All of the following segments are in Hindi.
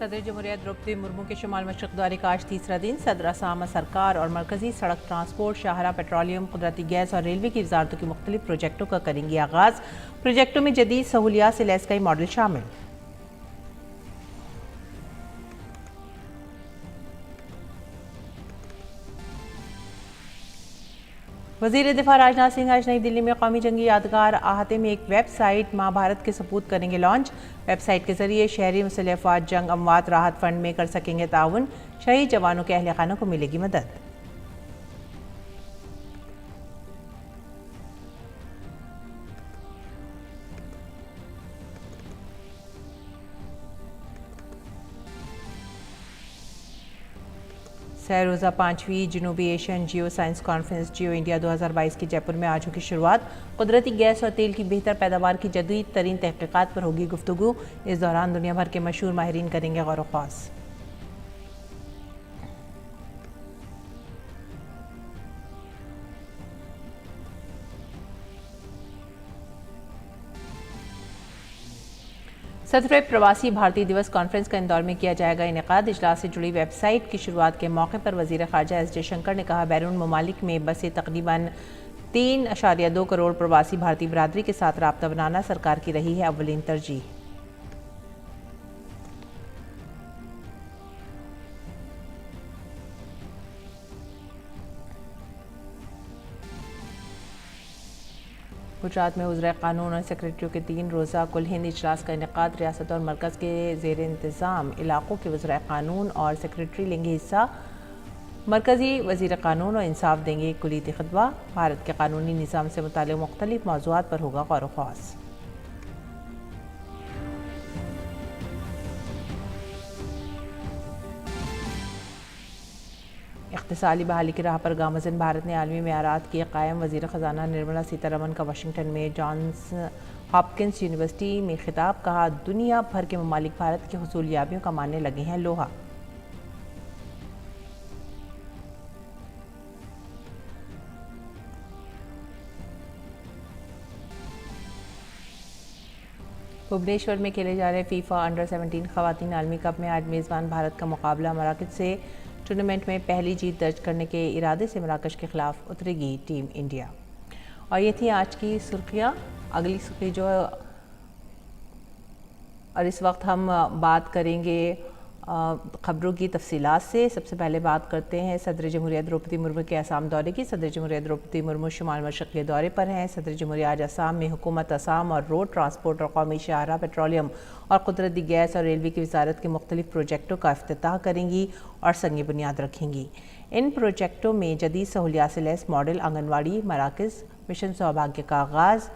सदर जमहूरिया द्रौपदी मुर्मू के शुमाल मशरक़ दौरे का आज तीसरा दिन। सदर असम सरकार और मरकजी सड़क ट्रांसपोर्ट, शाहरा, पेट्रोलियम, कुदरती गैस और रेलवे की वजारतों के मुख्तलिफ प्रोजेक्टों का करेंगी आगाज़। प्रोजेक्टों में जदीद सहूलियात से लैस कई मॉडल शामिल। वज़ीर दिफा राजनाथ सिंह आज नई दिल्ली में कौमी जंगी यादगार अहाते में एक वेबसाइट महाभारत के सबूत करेंगे लॉन्च। वेबसाइट के जरिए शहरी मुसल्लह अफ़वाज जंग अमवात राहत फंड में कर सकेंगे ताउन। शहीद जवानों के अहल खानों को मिलेगी मदद। सह रोज़ा 5वीं जनूबी एशियन जियो साइंस कॉन्फ्रेंस जियो इंडिया 2022 की जयपुर में आज होगी शुरुआत। कुदरती गैस और तेल की बेहतर पैदावार की जदीद तरीन तहकीकात पर होगी गुफ्तगू। इस दौरान दुनिया भर के मशहूर माहिरीन करेंगे गौर व ख़ौस। सत्रहवें प्रवासी भारतीय दिवस कॉन्फ्रेंस का इंदौर में किया जाएगा इनेकाद। इजलास से जुड़ी वेबसाइट की शुरुआत के मौके पर वज़ीर ख़ारजा एस जयशंकर ने कहा, बैरून ममालिक में बसे तकरीबन 3.2 करोड़ प्रवासी भारतीय बरादरी के साथ राब्ता बनाना सरकार की रही है अव्वलीन तरजीह। गुजरात में वज़ीर क़ानून और सेक्रेटरियों के 3 रोज़ा कुल हिंद इजलास का इनेकाद। रियासत और मरकज़ के ज़ेर इंतज़ाम इलाक़ों के वज़ीर क़ानून और सेक्रेटरी लेंगे हिस्सा। मरकज़ी वज़ीर क़ानून और इंसाफ देंगे कुलीती ख़ुतबा। भारत के क़ानूनी निज़ाम से मुताल्लिक़ मुख्तलिफ़ मौज़ूआत पर होगा गौर व ख़ौस। इक़्तिसादी बहाली की राह पर गामज़न भारत ने आलमी मेयारात किए कायम। वज़ीर ख़जाना निर्मला सीतारमन का वाशिंगटन में जॉन्स हॉपकिंस यूनिवर्सिटी में खिताब। कहा, दुनिया भर के ममालिक भारत की हुसूलियाबियों का मानने लगे हैं लोहा। भुवनेश्वर में खेले जा रहे फीफा अंडर 17 ख़वातीन आलमी कप में आज मेज़बान भारत का मुकाबला मराकश से। टूर्नामेंट में पहली जीत दर्ज करने के इरादे से मराकश के खिलाफ उतरेगी टीम इंडिया। और ये थी आज की सुर्खियाँ। अगली सुर्खी जो और इस वक्त हम बात करेंगे ख़बरों की तफसीलात से। सबसे पहले बात करते हैं सदर जमहूरिया द्रौपदी मुर्मू के असम दौरे की। सदर जमहूरिया द्रौपदी मुर्मू शुमाल मशरक़ के दौरे पर हैं। सदर जमहूरिया आज असम में हुकूमत असम और रोड ट्रांसपोर्ट और कौमी शाहरा, पेट्रोलियम और कुदरती गैस और रेलवे की वजारत के मुख्तलिफ प्रोजेक्टों का इफ्तिताह करेंगी और संग बुनियाद रखेंगी। इन प्रोजेक्टों में जदीद सहूलियात से लैस मॉडल आंगनवाड़ी मराकज़, मिशन सौभाग्य का आगाज़।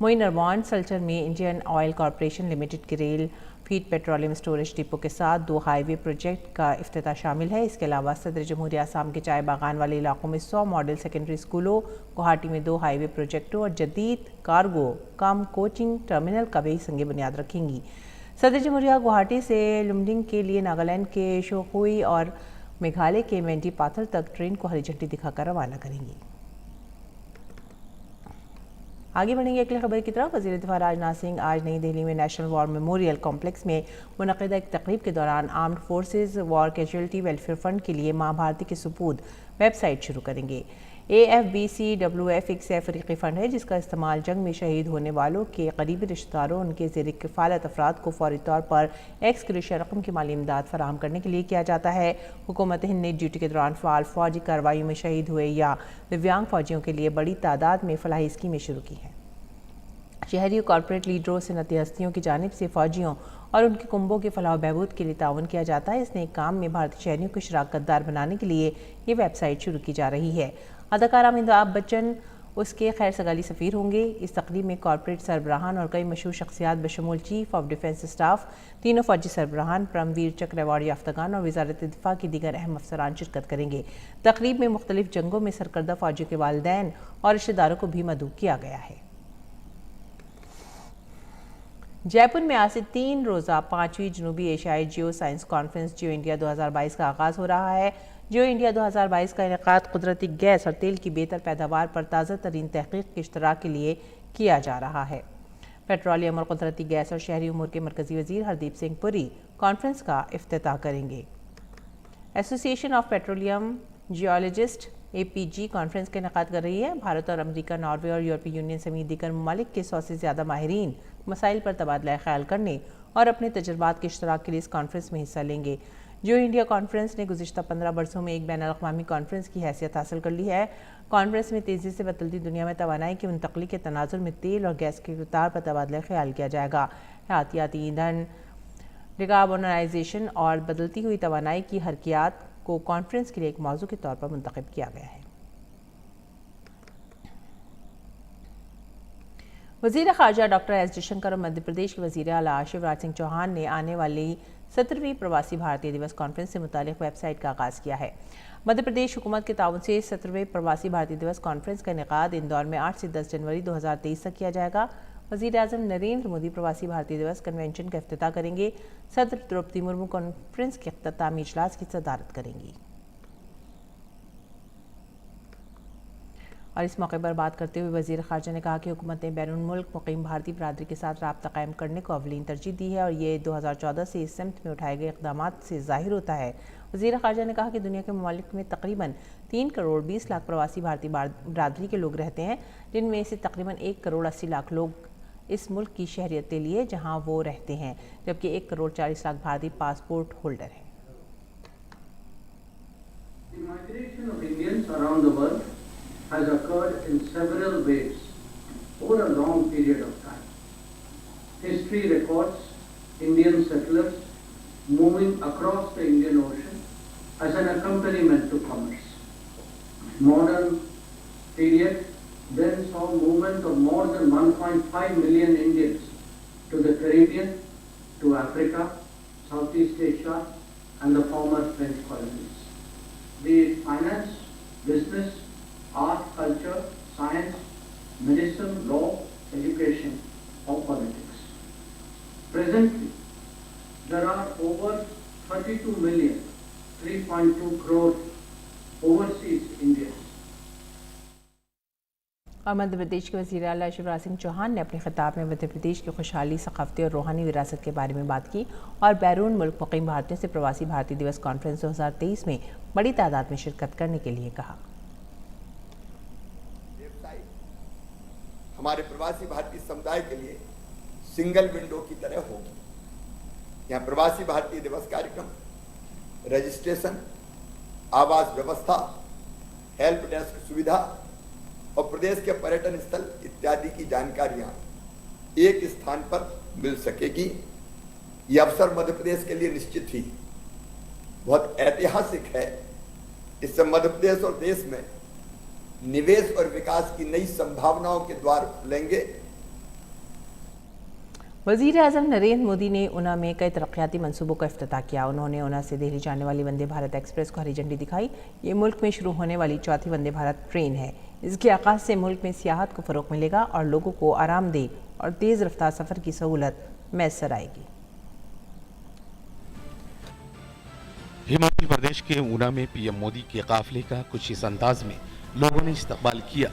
मोइनरवान सल्चर में इंडियन ऑयल कॉरपोरेशन लिमिटेड के rail feed petroleum storage depot के साथ 2 हाईवे प्रोजेक्ट का इफ्तिताह शामिल है। इसके अलावा सदर जमहूरिया असम के चाय बागान वाले इलाकों में 100 मॉडल सेकेंडरी स्कूलों, गुवाहाटी में 2 हाईवे प्रोजेक्टों और जदीद कार्गो कम कोचिंग टर्मिनल का भी संग बुनियाद रखेंगी। सदर जमहूरिया गुवाहाटी से लुमडिंग के लिए नागालैंड के शोखुई और मेघालय के मेंडी पाथर तक ट्रेन को हरी झंडी दिखाकर रवाना करेंगी। आगे बढ़ेंगे अगली खबर की तरफ। वज़ीर दिफा राजनाथ सिंह आज नई दिल्ली में नेशनल वॉर मेमोरियल कॉम्प्लेक्स में मुनक़िदा एक तक़रीब के दौरान armed forces war casualty welfare fund के लिए माँ भारती के सुपुर्द वेबसाइट शुरू करेंगे। AFBCWF एक सह फ़रीक़ी फ़ंड है जिसका इस्तेमाल जंग में शहीद होने वालों के करीबी रिश्तेदारों, उनके ज़ेर किफ़ालत अफराद को फ़ौरी तौर पर एक्स ग्रेशिया रकम की माली इमदाद फराहम करने के लिए किया जाता है। हुकूमत हिंद ने ड्यूटी के दौरान फ़ाल फ़ौजी कार्रवाइयों में शहीद हुए या दिव्यांग फ़ौजियों के लिए बड़ी तादाद में फ़लाही स्कीमें शुरू की हैं। शहरी कॉरपोरेट लीडरों, सनती हस्तियों की जानिब से फ़ौजियों और उनके कुंबों के फलाह बहबूद के लिए ताउन किया जाता है। इस नए काम में भारतीय शहरियों को शराकतदार बनाने के लिए ये वेबसाइट शुरू की जा रही है। अदाकारा अमिताभ बच्चन उसके खैर सगाली सफ़ीर होंगे। इस तकरीब में कॉरपोरेट सरबराहान और कई मशहूर शख्सियात बशमूल चीफ ऑफ डिफेंस स्टाफ, तीनों फ़ौजी सरबराहान, परमवीर चक्र अवार्ड याफ्तागान और वज़ारत दिफा की दीगर अहम अफसरान शिरकत करेंगे। तकरीब में मुख्तलिफ जंगों में सरकर्दा फ़ौजियों के वालिदैन और रिश्तेदारों को भी मदऊ किया गया है। जयपुर में आज से 3 रोज़ा 5वीं जनूबी एशियाई जियो साइंस कॉन्फ्रेंस जियो इंडिया 2022 का आगाज़ हो रहा है। जियो इंडिया 2022 का इनेकाद कुदरती गैस और तेल की बेहतर पैदावार पर ताज़ा तरीन तहक़ीक़ के इश्तराक के लिए किया जा रहा है। पेट्रोलियम और कुदरती गैस और शहरी उमूर के मरकजी वजीर हरदीप सिंह पुरी कॉन्फ्रेंस का इफ्तिताह करेंगे। Association of petroleum geologist APG conference का इनेकाद कर रही है। भारत और अमेरिका, नॉर्वे और यूरोपीय यूनियन समेत दीगर ममालिक के 100 से ज़्यादा माहिरीन मसाइल पर तबादला ख्याल करने और अपने तजुर्बात के इश्तराक के लिए इस कॉन्फ्रेंस में हिस्सा लेंगे। जो इंडिया कॉन्फ्रेंस ने गुज़िश्ता 15 बरसों में एक बैनुल-अक़वामी कॉन्फ्रेंस की हैसियत हासिल कर ली है। कॉन्फ्रेंस में तेज़ी से बदलती दुनिया में तवानाई की मुंतक़ली के तनाज़ुर में तेल और गैस के उतार पर तबादला ख्याल किया जाएगा। हयातियाती ईंधन, डिकार्बोनाइजेशन और बदलती हुई तवानाई की हरकियात को कॉन्फ्रेंस के लिए एक मौजू के तौर पर मुंतखब किया गया है। वज़ीर ख़ारजा डॉक्टर एस जयशंकर और मध्य प्रदेश के वज़ीर आला शिवराज सिंह चौहान ने आने वाली 17वीं प्रवासी भारतीय दिवस कॉन्फ्रेंस से मुतालिक वेबसाइट का आगाज़ किया है। मध्य प्रदेश हुकूमत के ताउन से 17वें प्रवासी भारतीय दिवस कॉन्फ्रेंस का इनेकाद इंदौर में 8 से 10 जनवरी 2023 तक किया जाएगा। वज़ीर आज़म नरेंद्र मोदी प्रवासी भारतीय दिवस कन्वेंशन का इफ्तिताह करेंगे। सदर द्रौपदी मुर्मू कॉन्फ्रेंस के इख्तितामी इजलास की सदारत करेंगी। और इस मौके पर बात करते हुए वज़ीर ख़ारजा ने कहा कि हुकूमत ने बैरून मुल्क मुक़ीम भारतीय बरादरी के साथ राब्ता कायम करने को अवलीन तरजीह दी है और ये 2014 से इस सिमत में उठाए गए इक़दामात से ज़ाहिर होता है। वज़ीर ख़ारजा ने कहा कि दुनिया के ममालिक में तकरीबन 3 करोड़ 20 लाख प्रवासी भारतीय बरादरी के लोग रहते हैं, जिनमें से तकरीबन 1 करोड़ 80 लाख लोग इस मुल्क की शहरियत के लिए जहाँ वो रहते हैं, जबकि 1 करोड़ 40 लाख भारतीय पासपोर्ट होल्डर हैं। has occurred in several waves over a long period of time. History records Indian settlers moving across the Indian Ocean as an accompaniment to commerce. Modern period then saw movement of more than 1.5 million Indians to the Caribbean, to Africa, Southeast Asia and the former French colonies. Be it finance, business, art, culture, science, medicine, law, education, or politics. Presently, there are over 32 million, 3.2 crore overseas Indians. और मध्य प्रदेश के वज़ीर आला शिवराज सिंह चौहान ने अपने खिताब में मध्य प्रदेश की खुशहाली, सक़ाफ़ती और रूहानी विरासत के बारे में बात की और बैरून मुल्क मुक़ीम भारतीयों से प्रवासी भारतीय दिवस कॉन्फ्रेंस 2023 में बड़ी तादाद में शिरकत करने के लिए कहा। हमारे प्रवासी भारतीय समुदाय के लिए सिंगल विंडो की तरह होगी। यहाँ प्रवासी भारतीय दिवस कार्यक्रम, रजिस्ट्रेशन, आवास व्यवस्था, हेल्प डेस्क सुविधा और प्रदेश के पर्यटन स्थल इत्यादि की जानकारियां एक स्थान पर मिल सकेगी। ये अवसर मध्य प्रदेश के लिए निश्चित ही बहुत ऐतिहासिक है। इससे मध्य प्रदेश और देश में निवेश और विकास की नई संभावनाओं के द्वार खुलेंगे। वज़ीर आज़म नरेंद्र मोदी ने ऊना में कई तरक्याती मंसूबों का इफ्तिताह किया। उन्होंने ऊना से दिल्ली जाने वाली वंदे भारत एक्सप्रेस को हरी झंडी दिखाई। ये मुल्क में शुरू होने वाली चौथी वंदे भारत ट्रेन है। इसके आगाज़ से मुल्क में सियाहत को फ़रोग़ मिलेगा और लोगों को आरामदेह और तेज़ रफ्तार सफ़र की सहूलत मैसर आएगी। हिमाचल प्रदेश के ऊना में पीएम मोदी के काफिले का कुछ इस अंदाज में लोगों ने इस्तकबाल किया।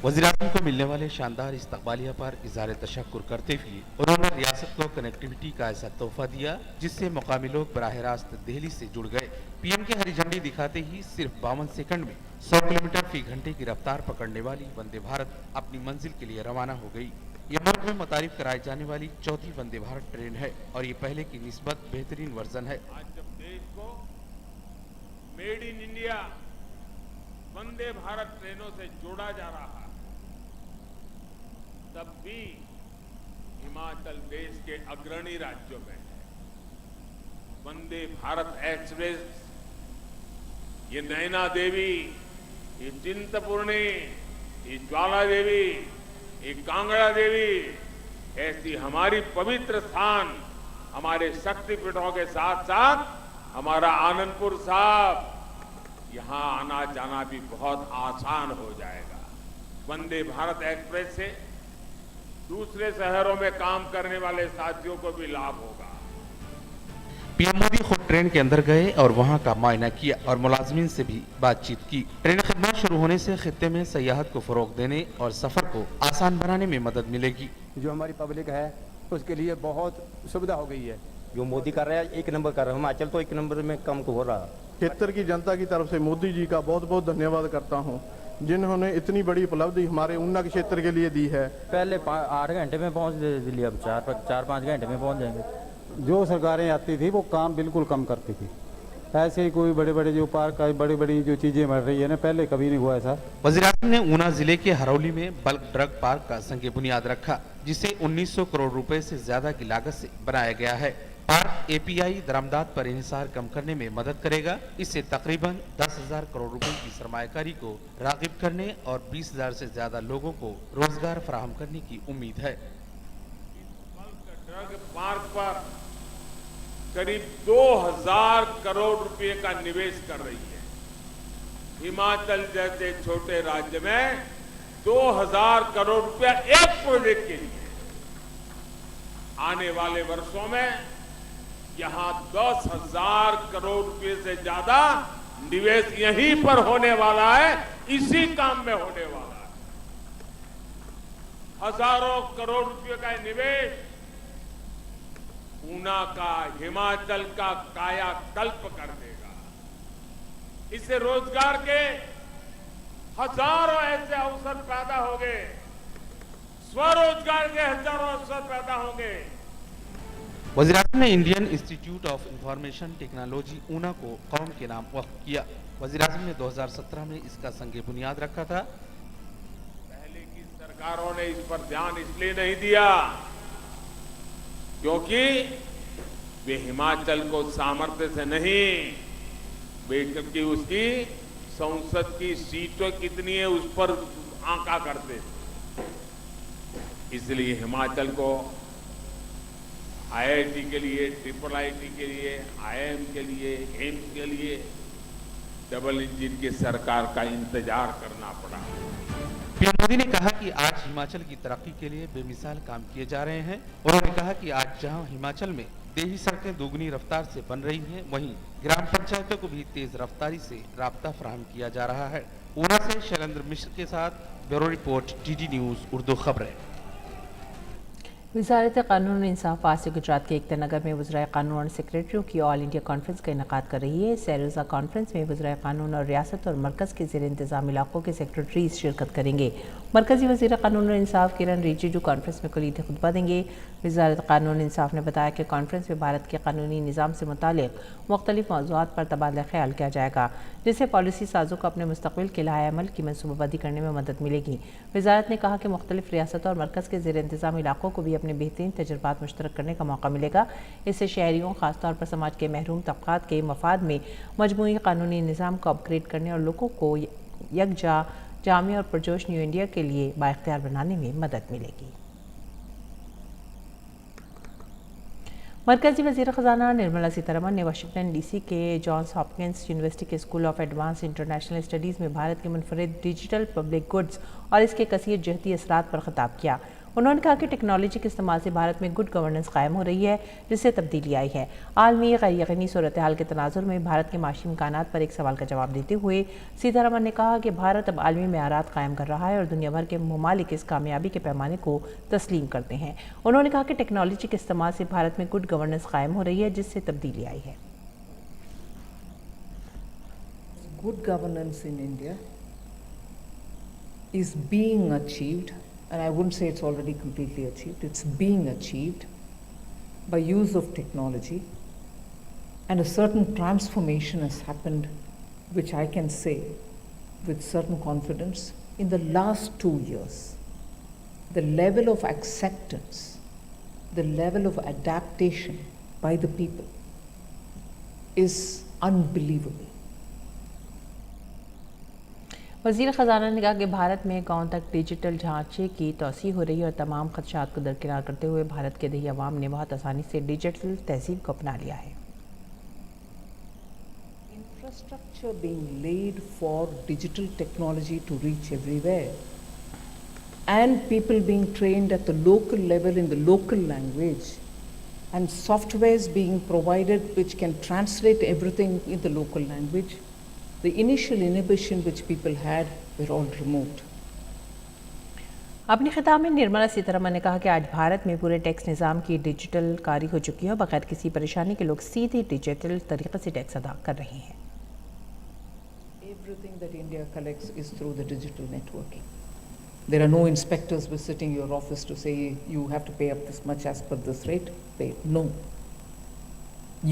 वज़ीर-ए-आज़म को मिलने वाले शानदार इस्तकबालिया पर इज़हार तशक्कुर करते हुए उन्होंने रियासत को कनेक्टिविटी का ऐसा तोहफा दिया जिससे मुकामी लोग बराह रास्त दिल्ली से जुड़ गए। पीएम की हरी झंडी दिखाते ही सिर्फ 52 सेकंड में 100 किलोमीटर फी घंटे की रफ्तार पकड़ने वाली वंदे भारत अपनी मंजिल के लिए रवाना हो गई। ये मुल्क में मुतारिफ कराई जाने वाली चौथी वंदे भारत ट्रेन है और ये पहले की निस्बत बेहतरीन वर्जन है। आज जब देश को made in India Vande Bharat ट्रेनों से जोड़ा जा रहा है, तब भी हिमाचल देश के अग्रणी राज्यों में है। वंदे भारत एक्सप्रेस, ये नैना देवी, ये चिंतपूर्णी, ये ज्वाला देवी, ये कांगड़ा देवी, ऐसी हमारी पवित्र स्थान, हमारे शक्तिपीठों के साथ साथ हमारा आनंदपुर साहब, यहाँ आना जाना भी बहुत आसान हो जाएगा। वंदे भारत एक्सप्रेस से दूसरे शहरों में काम करने वाले साथियों को भी लाभ होगा। पीएम मोदी खुद ट्रेन के अंदर गए और वहां का मुआयना किया और मुलाजमीन से भी बातचीत की। ट्रेन खिदमत शुरू होने से खित्ते में सयाहत को फरोग देने और सफर को आसान बनाने में मदद मिलेगी। जो हमारी पब्लिक है उसके लिए बहुत सुविधा हो गई है। जो मोदी कर रहा है एक नंबर कर रहा है, हिमाचल तो एक नंबर में कम हो रहा। क्षेत्र की जनता की तरफ से मोदी जी का बहुत बहुत धन्यवाद करता हूं, जिन्होंने इतनी बड़ी उपलब्धि हमारे ऊना के क्षेत्र के लिए दी है। पहले 8 घंटे में पहुंच दिल्ली, अब 4-5 घंटे में पहुंच जाएंगे। जो सरकारें आती थी वो काम बिल्कुल कम करती थी। ऐसे ही कोई बड़े बड़े जो पार्क का बड़ी बड़ी जो चीज़ें बढ़ रही है ना, पहले कभी नहीं हुआ ऐसा। वज़ीर-ए-आज़म ने ऊना जिले के हरौली में बल्क ड्रग पार्क का संग बुनियाद रखा, जिसे 1900 करोड़ रुपए से ज्यादा की लागत से बनाया गया है। पार्क एपीआई दरामदात पर इन्हिसार कम करने में मदद करेगा। इससे तकरीबन 10,000 करोड़ रुपए की सरमायाकारी को रागिब करने और 20,000 से ज्यादा लोगों को रोजगार फराहम करने की उम्मीद है। ड्रग पार्क पर करीब 2,000 करोड़ रुपए का निवेश कर रही है। हिमाचल जैसे छोटे राज्य में 2,000 करोड़ रुपया एक प्रोजेक्ट के लिए। आने वाले वर्षों में यहां 10,000 करोड़ रुपए से ज्यादा निवेश यहीं पर होने वाला है, इसी काम में होने वाला है। हजारों करोड़ रुपए का निवेश ऊना का, हिमाचल का कायाकल्प कर देगा। इससे रोजगार के हजारों ऐसे अवसर पैदा होंगे, स्वरोजगार के हजारों अवसर पैदा होंगे। वज़ीर-ए-आज़म ने Indian institute of information technology Una को कौम के नाम वक्फ किया। वज़ीर-ए-आज़म ने 2017 में इसका संग बुनियाद रखा था। पहले की सरकारों ने इस पर ध्यान इसलिए नहीं दिया क्योंकि वे हिमाचल को सामर्थ्य से नहीं, बल्कि उसकी संसद की सीटें कितनी है उस पर आंका करते थे। इसलिए हिमाचल को आईआईटी के लिए, ट्रिपल आईटी के लिए, आईएम के लिए, एम्स के लिए डबल इंजन की सरकार का इंतजार करना पड़ा। पीएम मोदी ने कहा कि आज हिमाचल की तरक्की के लिए बेमिसाल काम किए जा रहे हैं। उन्होंने कहा कि आज जहां हिमाचल में देही सड़कें दोगुनी रफ्तार से बन रही हैं, वहीं ग्राम पंचायतों को भी तेज रफ्तारी से राब्ता फराहम किया जा रहा है। ऊना से शैलेंद्र मिश्र के साथ bureau report, TD news Urdu खबरें। वज़ारत क़ानून इंसाफ आज से गुजरात के एकता-नगर में वज़राए क़ानून और सेक्रेटरियों की ऑल इंडिया कॉन्फ्रेंस का इनेकाद कर रही है। सैरोज़ा कॉन्फ्रेंस में वज़राए क़ानून और रियासत और मरकज़ के ज़ेर इंतज़ाम इलाकों के सेक्रेटरीज शिरकत करेंगे। मरकज़ी वज़ीर क़ानून और इंसाफ किरण रिजिजू कॉन्फ्रेंस में कुलीदी खुतबा देंगे। वज़ारत क़ानून इंसाफ ने बताया कि कॉन्फ्रेंस में भारत के कानूनी निज़ाम से मुतालिक मुख्तलिफ मौज़ूआत पर तबादला ख्याल किया जाएगा, जिससे पॉलिसी साज़ों को अपने मुस्तक़बिल के लाए अमल की मनसूबाबंदी करने में मदद मिलेगी। वज़ारत ने कहा कि मुख्तलिफ रियासतों और मरकज़ के ज़ेर इंतज़ाम इलाकों को भी अपने बेहतरीन तजुर्बात मुश्तरक करने का मौका मिलेगा। इससे शहरियों, ख़ासतौर पर समाज के महरूम तबक़ात के मफाद में मजमूई कानूनी निज़ाम को अपग्रेड करने और लोगों को यकजा, जामी और पुरजोश न्यू इंडिया के लिए बाइख्तियार बनाने में मदद मिलेगी। मरकज़ी वज़ीर ख़ज़ाना निर्मला सीतारमन ने वाशिंगटन डीसी के जॉन्स हॉपकिंस यूनिवर्सिटी के school of advance international studies में भारत के मुनफरिद डिजिटल पब्लिक गुड्स और इसके कसीर जहती असरात पर ख़िताब किया। उन्होंने कहा कि टेक्नोलॉजी के इस्तेमाल से भारत में गुड गवर्नेंस कायम हो रही है, जिससे तब्दीली आई है। आलमी गैर यकीनी सूरत हाल के तनाजुर में भारत के माशी इम्कानात पर एक सवाल का जवाब देते हुए सीतारमन ने कहा कि भारत अब आलमी मेयारात कायम कर रहा है और दुनिया भर के ममालिक इस कामयाबी के पैमाने को तस्लीम करते हैं। उन्होंने कहा कि टेक्नोलॉजी के इस्तेमाल से भारत में गुड गवर्नेंस कायम हो रही है, जिससे तब्दीली आई है। Good governance in India is being achieved, and I wouldn't say it's already completely achieved, it's being achieved by use of technology, and a certain transformation has happened, which I can say with certain confidence in the last 2 years. The level of acceptance, the level of adaptation by the people is unbelievable. वज़ीर ख़ज़ाना ने कहा कि भारत में गांव तक डिजिटल ढांचे की तोसी हो रही है और तमाम खदशात को दरकिनार करते हुए भारत के दही अवाम ने बहुत आसानी से डिजिटल तहज़ीब को अपना लिया है। Infrastructure being laid for digital technology to reach everywhere, and people being trained at the local level in the local language, and softwares being provided which can translate everything in the local language. The initial inhibition which people had were all removed. अपने खिताब में निर्मला सीतारमण ने कहा कि आज भारत में पूरे टैक्स निज़ाम की डिजिटल कारी हो चुकी है और बगैर किसी परेशानी के लोग सीधे डिजिटल तरीके से टैक्स अदा कर रहे हैं। Everything that India collects is through the digital networking. There are no inspectors visiting your office to say you have to pay up this much as per this rate. Pay. No.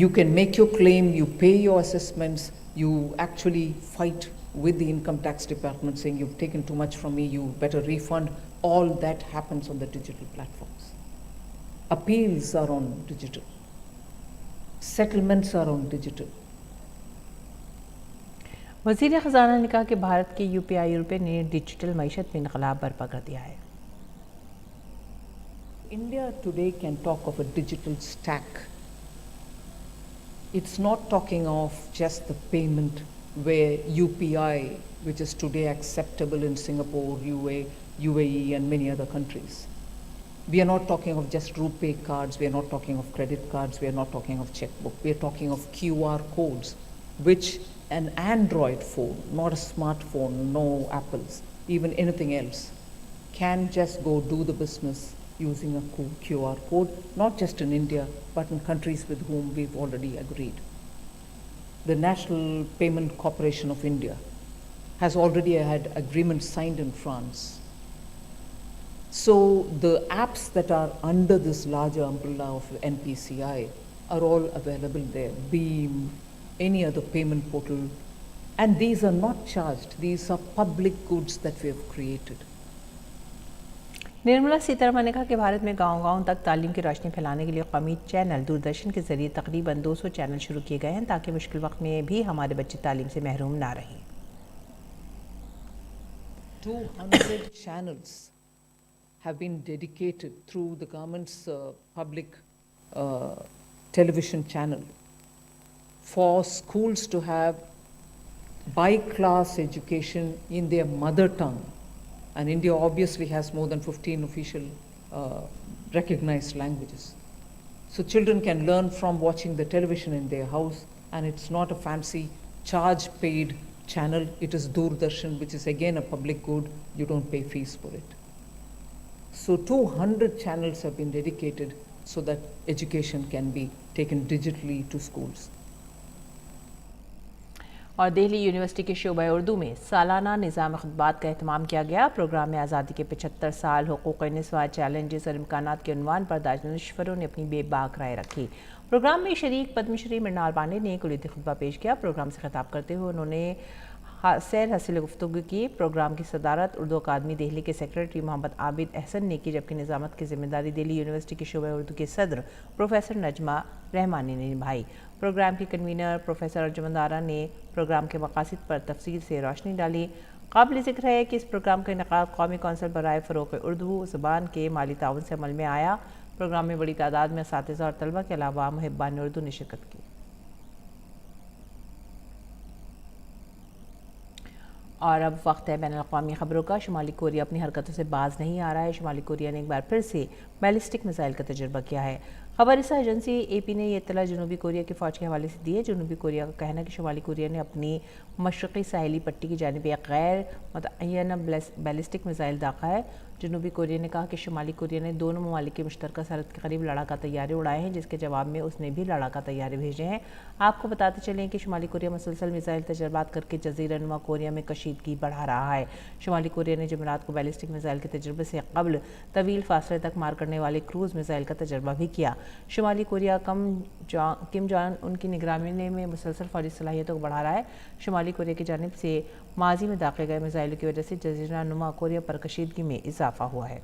You can make your claim, you pay your assessments, you actually fight with the income tax department saying you've taken too much from me, you better refund. All that happens on the digital platforms. Appeals are on digital. Settlements are on digital. वज़ीर ख़ज़ाना ने कहा कि भारत के UPI रुपये ने डिजिटल मईशत में इनकलाब बर्पा कर दिया है। India today can talk of a digital stack. It's not talking of just the payment where UPI, which is today acceptable in Singapore, UAE and many other countries. We are not talking of just RuPay cards, we are not talking of credit cards, we are not talking of checkbook, we are talking of QR codes, which an Android phone, not a smartphone, no Apples, even anything else, can just go do the business using a QR code, not just in India, but in countries with whom we've already agreed. The National Payment Corporation of India has already had agreements signed in France. So the apps that are under this larger umbrella of NPCI are all available there, Beam, any other payment portal, and these are not charged. These are public goods that we have created. Nirmala Sitharaman ने कहा कि भारत में गांव-गांव तक तालीम की रोशनी फैलाने के लिए कौमी चैनल दूरदर्शन के जरिए तकरीबन 200 चैनल शुरू किए गए हैं ताकि मुश्किल वक्त में भी हमारे बच्चे तालीम से महरूम ना रहें। 200 channels have been dedicated through the government's public television channel for schools to have by-class education in their mother tongue. And India obviously has more than 15 official recognized languages. So children can learn from watching the television in their house, and it's not a fancy charge-paid channel. It is Doordarshan, which is again a public good. You don't pay fees for it. So 200 channels have been dedicated so that education can be taken digitally to schools. और दिल्ली यूनिवर्सिटी के शोबा उर्दू में सालाना निज़ाम खुतबात का एहतमाम किया गया। प्रोग्राम में आज़ादी के 75 साल, हुकूक़ निस्वां, चैलेंजेस और इम्कानात के उन्वान पर दानिश्वरों ने अपनी बेबाक राय रखी। प्रोग्राम में शरीक पद्मश्री मृणाल पांडे ने कुलीती खुतबा पेश किया। प्रोग्राम से खिताब करते हुए उन्होंने सैर हसील गुफ्तगू की। प्रोग्राम की सदारत उर्दू अकादमी दिल्ली के सेक्रेटरी मोहम्मद आबिद अहसन ने की, जबकि निज़ामत की जिम्मेदारी दिल्ली यूनिवर्सिटी के शोबा उर्दू के सदर प्रोफेसर नजमा रहमानी ने निभाई। प्रोग्राम की कन्वीनर प्रोफेसर अर्जुमंद आरा ने प्रोग्राम के मकासद पर तफसील से रोशनी डाली। काबिल ज़िक्र है कि इस प्रोग्राम का इनेकाद कौमी कौंसिल बराए फ़रोग़ उर्दू ज़बान के माली ताउन से अमल में आया। प्रोग्राम में बड़ी तादाद में असातिज़ा और तलबा के अलावा मुहिब्बान उर्दू ने शिरकत की। और अब वक्त है बैन अल-अक़वामी ख़बरों का। शुमाली कोरिया अपनी हरकतों से बाज नहीं आ रहा है। शुमाली कोरिया ने एक बार फिर से बैलिस्टिक मिसाइल का तजुर्बा किया है। खबररसा एजेंसी AP ने यह इत्तला जनूबी कोरिया की फ़ौज के हवाले से दी है। जनूबी कोरिया का कहना है कि शुमाली कोरिया ने अपनी मशरक़ी साहिली पट्टी की जानिब एक गैर मुतअय्यना बैलिस्टिक मिसाइल दागा है। जनूबी कोरिया ने कहा कि शुमाली कोरिया ने दोनों ममालिक की मुश्तरका सरहद के करीब लड़ाका तैयारे उड़ाए हैं, जिसके जवाब में उसने भी लड़ाका तैयारे भेजे हैं। आपको बताते चलें कि शुमाली कोरिया मुसलसल मिसाइल तजर्बात करके जज़ीरा नुमा कोरिया में कशीदगी बढ़ा रहा है। शुमाली कोरिया ने जुमेरात को बैलिस्टिक मिसाइल के तजर्बे से कबल तवील फासले तक मार करने वाले क्रूज़ मिसाइल का तजर्बा भी किया। शुमाली कोरिया किम जॉन उनकी निगरानी में मुसलसल फौजी सलाहियतों को बढ़ा रहा है। शुमाली कोरिया की जानिब से माजी में दागे गए मिसाइलों की वजह से जज़ीरा नुमा कोरिया पर कशीदगी में इजाफा हुआ है।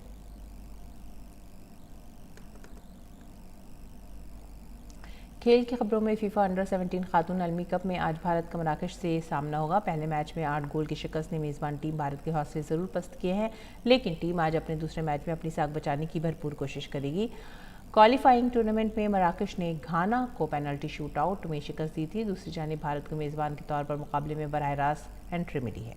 खेल की खबरों में फीफा अंडर 17 खातून आलमी कप में आज भारत का मराकश से सामना होगा। पहले मैच में 8 गोल की शिकस्त ने मेज़बान टीम भारत के हौसले ज़रूर पस्त किए हैं, लेकिन टीम आज अपने दूसरे मैच में अपनी साख बचाने की भरपूर कोशिश करेगी। क्वालिफाइंग टूर्नामेंट में मराकश ने घाना को पेनल्टी शूट आउट में शिकस्त दी थी। दूसरी जानिब भारत को मेज़बान के तौर पर मुकाबले में बराह रास्त एंट्री मिली है।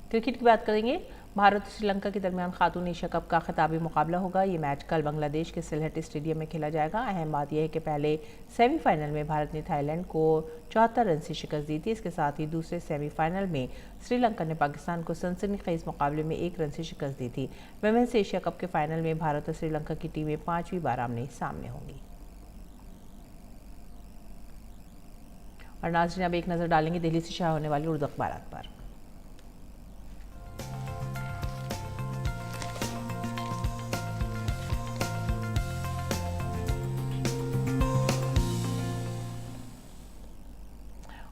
क्रिकेट की बात करेंगे। भारत और श्रीलंका के दरमियान खातून एशिया कप का खिताबी मुकाबला होगा। ये मैच कल बांग्लादेश के सिलहट स्टेडियम में खेला जाएगा। अहम बात यह है कि पहले सेमीफाइनल में भारत ने थाईलैंड को 74 रन से शिकस्त दी थी। इसके साथ ही दूसरे सेमीफाइनल में श्रीलंका ने पाकिस्तान को सनसनीखेज मुकाबले में 1 रन से शिकस्त दी थी। वुमेन्स एशिया कप के फाइनल में भारत और श्रीलंका की टीमें 5वीं बार आमने सामने होंगी। और नाज़रीन, अब एक नज़र डालेंगे दिल्ली से शाया होने वाली उर्दू अखबारात पर।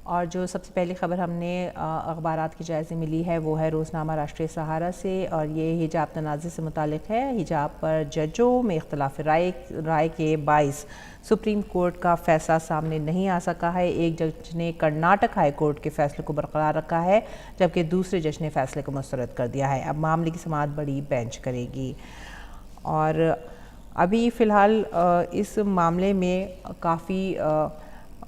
और जो सबसे पहली खबर हमने अखबारात के जायज़े मिली है वो है रोज़नामा राष्ट्रीय सहारा से, और ये हिजाब तनाज़े से मुतालिक है। हिजाब पर जजों में इख्तलाफ राय के बाइस सुप्रीम कोर्ट का फैसला सामने नहीं आ सका है। एक जज ने कर्नाटक हाई कोर्ट के फैसले को बरकरार रखा है, जबकि दूसरे जज ने फैसले को मुस्तरद कर दिया है। अब मामले की समाअत बड़ी बेंच करेगी। और अभी फ़िलहाल इस मामले में काफ़ी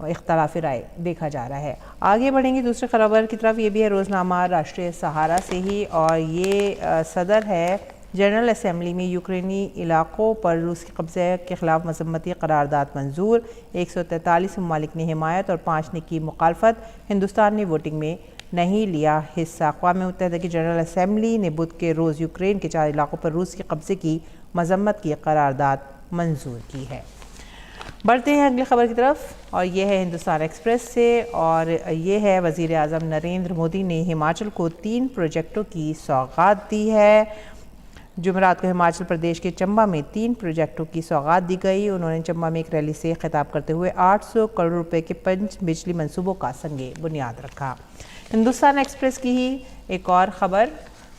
इख्तलाफ राय देखा जा रहा है। आगे बढ़ेंगे दूसरे खबर की तरफ। ये भी है रोज़नामा राष्ट्रीय सहारा से ही, और ये सदर है जनरल असम्बली में यूक्रेनी इलाकों पर रूसी कब्ज़े के ख़िलाफ़ मज़म्मती करारदाद मंजूर। 143 ममालिक ने हिमायत और 5 ने की मुखालफत। हिंदुस्तान ने वोटिंग में नहीं लिया हिस्सा। अक़वाम मुत्तहिदा की जनरल असम्बली ने बुध के रोज़ यूक्रेन के 4 इलाकों पर रूस के कब्ज़े की मज़म्मत की करारदाद मंजूर की है। बढ़ते हैं अगली खबर की तरफ, और ये है हिंदुस्तान एक्सप्रेस से, और ये है वज़ीर आज़म नरेंद्र मोदी ने हिमाचल को 3 प्रोजेक्टों की सौगात दी है। जुमेरात को हिमाचल प्रदेश के चंबा में 3 प्रोजेक्टों की सौगात दी गई। उन्होंने चंबा में एक रैली से खिताब करते हुए 800 करोड़ रुपए के 5 बिजली मंसूबों का संगे बुनियाद रखा। हिंदुस्तान एक्सप्रेस की ही एक और ख़बर,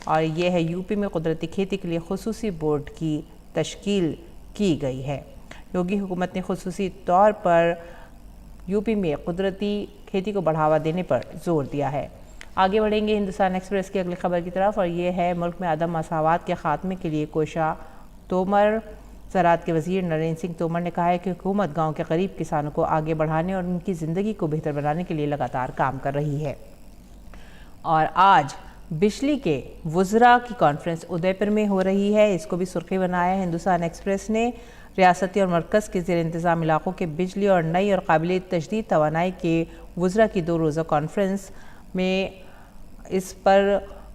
और ये है यूपी में कुदरती खेती के लिए खुसूसी बोर्ड की तश्कील की गई है। योगी हुकूमत ने खुसूसी तौर पर यूपी में कुदरती खेती को बढ़ावा देने पर जोर दिया है। आगे बढ़ेंगे हिंदुस्तान एक्सप्रेस की अगली खबर की तरफ, और ये है मुल्क में अदम मसावात के ख़ात्मे के लिए कोशा तोमर। ज़राअत के वज़ीर नरेंद्र सिंह तोमर ने कहा है कि हुकूमत गाँव के गरीब किसानों को आगे बढ़ाने और उनकी ज़िंदगी को बेहतर बनाने के लिए लगातार काम कर रही है। और आज बिजली के वुज़रा की कॉन्फ्रेंस उदयपुर में हो रही है। इसको भी सुर्खी बनाया है हिंदुस्तान एक्सप्रेस ने। रियासती और मरकज़ के ज़ेर इंतज़ाम इलाकों के बिजली और नई और काबिल तजदीद तवानाई के वुज़रा की 2 रोज़ा कॉन्फ्रेंस में इस पर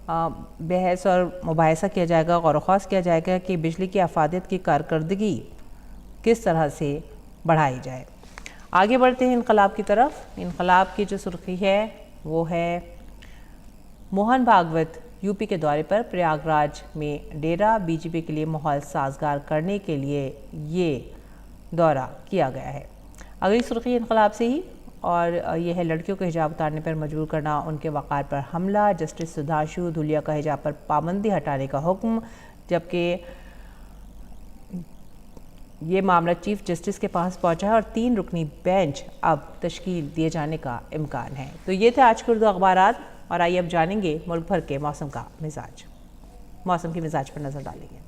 बहस और मुबाहिसा किया जाएगा, गौर ख़ौस किया जाएगा कि बिजली की अफादियत की कारकर्दगी किस तरह से बढ़ाई जाए। आगे बढ़ते हैं इनकलाब की तरफ। इनकलाब की जो सुर्खी है वो है मोहन भागवत यूपी के दौरे पर, प्रयागराज में डेरा। बीजेपी के लिए माहौल साजगार करने के लिए ये दौरा किया गया है। अगली सुर्खी इनकलाब से ही, और यह है लड़कियों को हिजाब उतारने पर मजबूर करना, उनके वक़ार पर हमला। जस्टिस सुधांशु धुलिया का हिजाब पर पाबंदी हटाने का हुक्म, जबकि ये मामला चीफ जस्टिस के पास पहुंचा है और 3 रुकनी बेंच अब तश्कील दिए जाने का इम्कान है। तो ये थे आज के उर्दू अखबारात, और आइए अब जानेंगे मुल्क भर के मौसम का मिजाज। मौसम के मिजाज पर नज़र डालेंगे।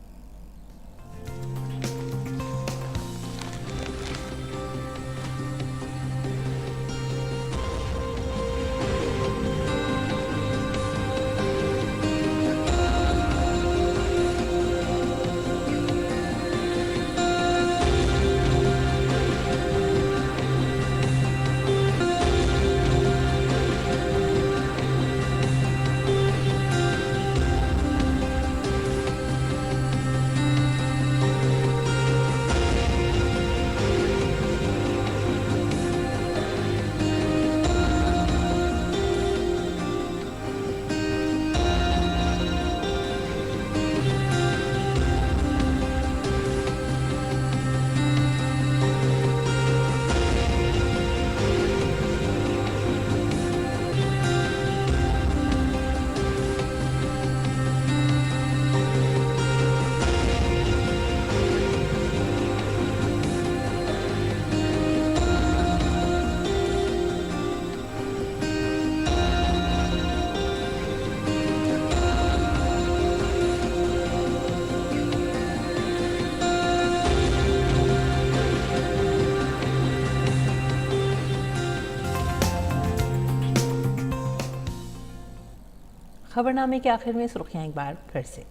खबरनामे के आखिर में सुर्खियां एक बार फिर से।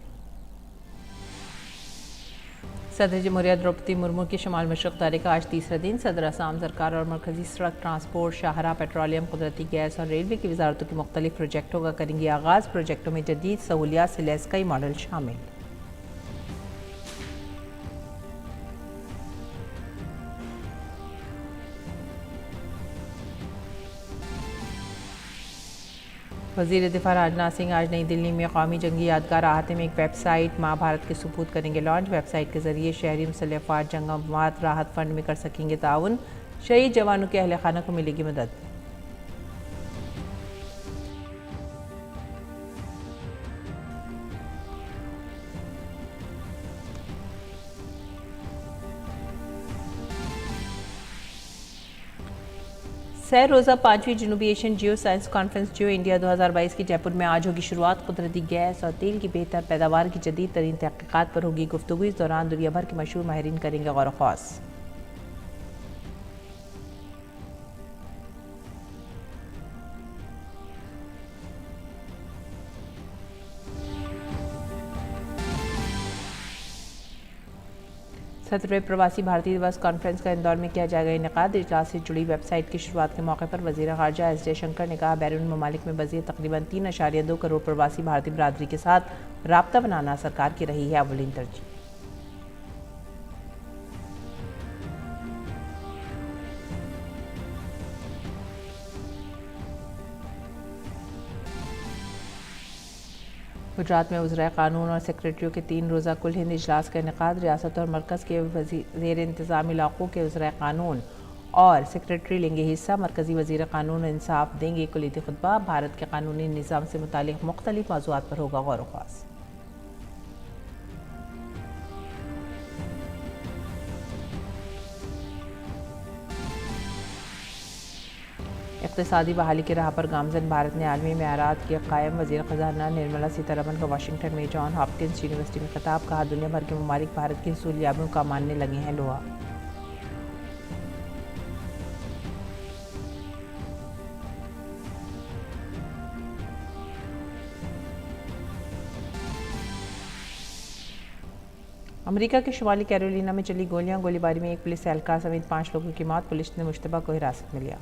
सदर जमहूरिया द्रौपदी मुर्मू के शुमाल मशरक़ दौरे का आज तीसरा दिन। सदर असम सरकार और मरकजी सड़क ट्रांसपोर्ट, शाहराह, पेट्रोलियम, कुदरती गैस और रेलवे की वजारतों के मुख्तलिफ प्रोजेक्टों का करेंगे आगाज़। प्रोजेक्टों में जदीद सहूलियात से लैस कई मॉडल शामिल। वज़ीर दिफा राजनाथ सिंह आज नई दिल्ली में कौमी जंगी यादगार अहाते में एक वेबसाइट महाभारत के सुपुर्द करेंगे लॉन्च। वेबसाइट के जरिए शहरी मुसल्लह अफ़वाज जंग अमवात राहत फंड में कर सकेंगे ताउन। शहीद जवानों के अहल खाना को मिलेगी मदद। सह रोज़ा 5वीं जनूबी एशियन जियो साइंस कॉन्फ्रेंस जियो इंडिया 2022 की जयपुर में आज होगी शुरुआत। कुदरती गैस और तेल की बेहतर पैदावार की जदीद तरीन तहक़ीक़ात पर होगी गुफ्तगू। इस दौरान दुनिया भर के मशहूर माहिरीन करेंगे गौर ख़ास। सत्रहवें प्रवासी भारतीय दिवस कॉन्फ्रेंस का इंदौर में किया जाएगा इनेकाद। इजलास से जुड़ी वेबसाइट की शुरुआत के मौके पर वज़ीर ख़ारजा एस जयशंकर ने कहा, बैरून ममालिक में बसे तकरीबन 3.2 करोड़ प्रवासी भारतीय बरादरी के साथ राब्ता बनाना सरकार की रही है अव्वलीन तरजीह। गुजरात में वज़ीर क़ानून और सेक्रेटरियों के 3 रोज़ा कुल हिंद इजलास का इनेकाद। रियासत और मरकज़ के ज़ेर इंतज़ाम इलाक़ों के वज़ीर क़ानून और सेक्रेटरी लेंगे हिस्सा। मरकज़ी वज़ीर क़ानून इंसाफ देंगे कुलीती खुतबा। भारत के कानूनी निज़ाम से मुतालिक मुख्तलिफ मौज़ूआत पर होगा गौर ख़ास। इक़्तिसादी बहाली की राह पर गामज़न भारत ने आलमी मेआरात के कायम। वज़ीर ख़ज़ाना निर्मला सीतारमन का वाशिंगटन में जॉन हॉपकिंस यूनिवर्सिटी में खिताब। कहा, दुनिया भर के ममालिक भारत की हसूलियाबियों का मानने लगे हैं लोहा। अमेरिका के शुमाली कैरोलिना में चली गोलीबारी में एक पुलिस एहलकार समेत 5 लोगों की मौत। पुलिस ने मुश्तबा को हिरासत में लिया।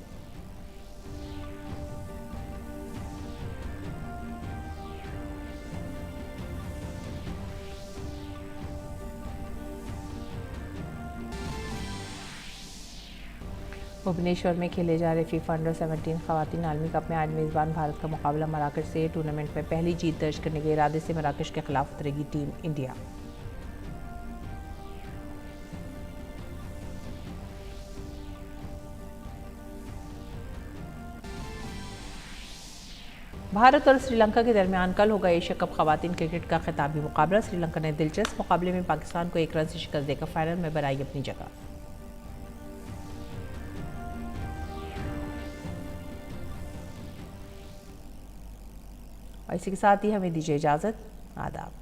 भुवनेश्वर में खेले जा रहे फीफा अंडर 17 ख़वातीन आलमी कप में आज मेज़बान भारत का मुकाबला मराकश से। टूर्नामेंट में पहली जीत दर्ज करने के इरादे से मराकश के खिलाफ उतरेगी टीम इंडिया। भारत और श्रीलंका के दरमियान कल होगा एशिया कप ख़वातीन क्रिकेट का खिताबी मुकाबला। श्रीलंका ने दिलचस्प मुकाबले में पाकिस्तान को 1 रन से शिकस्त देकर फाइनल में बनाई अपनी जगह। और इसी के साथ ही हमें दीजिए इजाज़त। आदाब।